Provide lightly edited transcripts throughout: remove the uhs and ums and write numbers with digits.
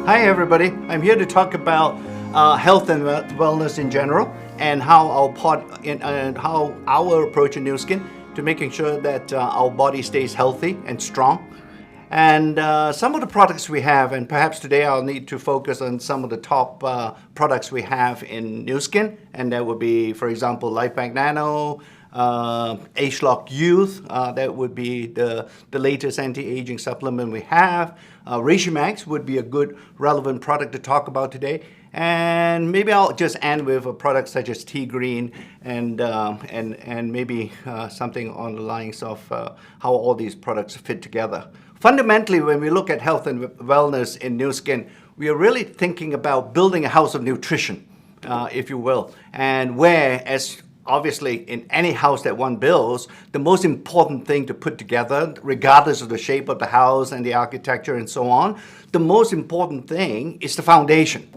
Hi everybody, I'm here to talk about health and wellness in general and how our approach in Nuskin to making sure that our body stays healthy and strong. And some of the products we have, and perhaps today I'll need to focus on some of the top products we have in Nuskin, and that would be, for example, Lifepak Nano, ageLOC Youth, that would be the latest anti-aging supplement we have. Reishi would be a good relevant product to talk about today. And maybe I'll just end with a product such as Tegreen and maybe something on the lines of how all these products fit together. Fundamentally, when we look at health and wellness in Nuskin, we are really thinking about building a house of nutrition, if you will, and where, as obviously in any house that one builds, the most important thing to put together, regardless of the shape of the house and the architecture and so on, the most important thing is the foundation.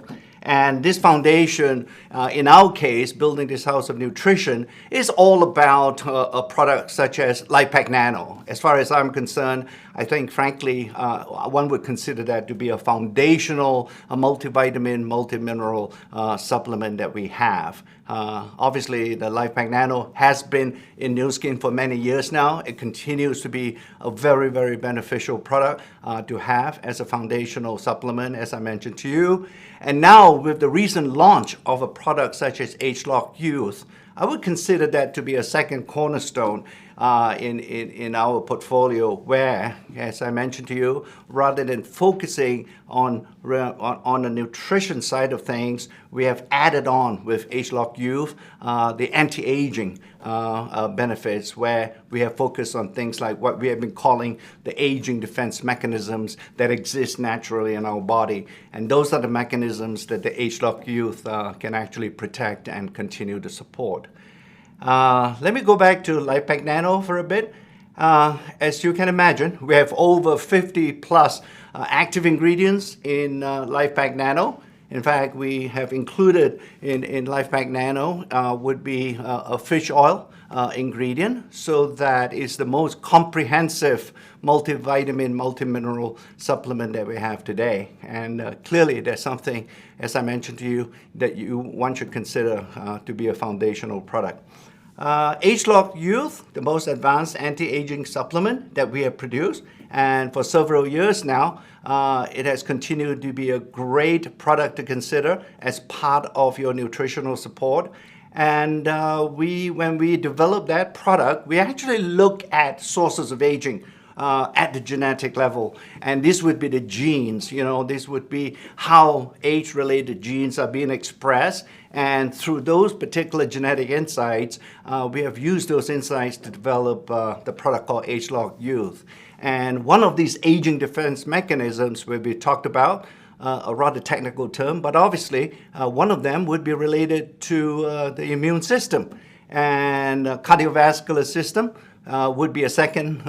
And this foundation, in our case, building this house of nutrition, is all about a product such as Lifepak Nano. As far as I'm concerned, I think, frankly, one would consider that to be a foundational, a multivitamin, multimineral supplement that we have. Obviously, the Lifepak Nano has been in Nuskin for many years now. It continues to be a very, very beneficial product to have as a foundational supplement, as I mentioned to you. And now, with the recent launch of a product such as ageLOC Youth, I would consider that to be a second cornerstone in our portfolio where, as I mentioned to you, rather than focusing on the nutrition side of things, we have added on with ageLOC Youth the anti-aging benefits, where we have focused on things like what we have been calling the aging defense mechanisms that exist naturally in our body. And those are the mechanisms that the ageLOC Youth can actually protect and continue to support. Let me go back to Lifepak Nano for a bit. As you can imagine, we have over 50 plus active ingredients in Lifepak Nano. In fact, we have included in Lifepak Nano would be a fish oil ingredient, so that is the most comprehensive multivitamin, multimineral supplement that we have today. And clearly there's something, as I mentioned to you, that one should consider to be a foundational product. ageLOC Youth, the most advanced anti-aging supplement that we have produced, and for several years now, it has continued to be a great product to consider as part of your nutritional support. And when we develop that product, we actually look at sources of aging at the genetic level. And this would be the genes, this would be how age-related genes are being expressed. And through those particular genetic insights, we have used those insights to develop the product called ageLOC Youth. And one of these aging defense mechanisms will be talked about, a rather technical term, but obviously one of them would be related to the immune system. And cardiovascular system would be a second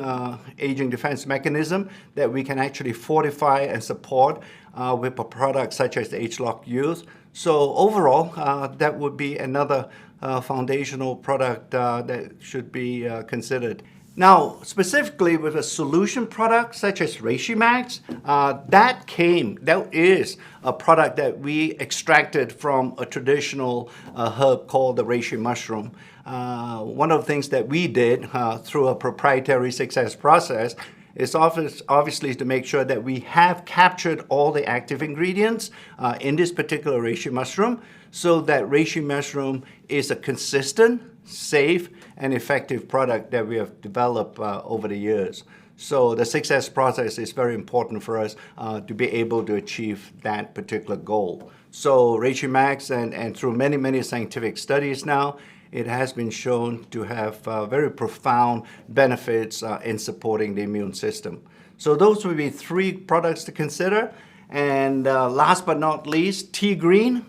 aging defense mechanism that we can actually fortify and support with a product such as the ageLOC Youth. So overall, that would be another foundational product that should be considered. Now, specifically with a solution product such as Reishi, that is a product that we extracted from a traditional herb called the reishi mushroom. One of the things that we did through a proprietary success process is obviously to make sure that we have captured all the active ingredients in this particular reishi mushroom, so that reishi mushroom is a consistent, safe, and effective product that we have developed over the years. So the success process is very important for us to be able to achieve that particular goal. So Reishi and through many, many scientific studies now, it has been shown to have very profound benefits in supporting the immune system. So those would be three products to consider. And last but not least, Tegreen.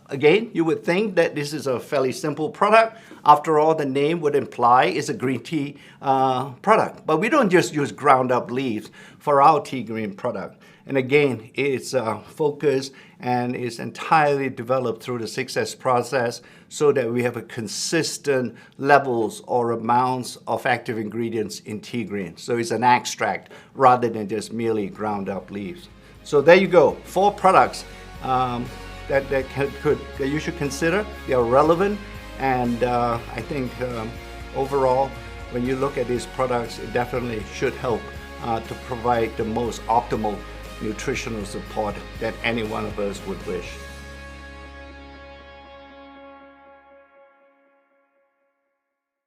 Again, you would think that this is a fairly simple product. After all, the name would imply it's a green tea product. But we don't just use ground up leaves for our Tegreen product. And again, it's focused and is entirely developed through the success process so that we have a consistent levels or amounts of active ingredients in Tegreen. So it's an extract rather than just merely ground up leaves. So there you go, 4 products that you should consider. They are relevant, and I think overall, when you look at these products, it definitely should help to provide the most optimal nutritional support that any one of us would wish.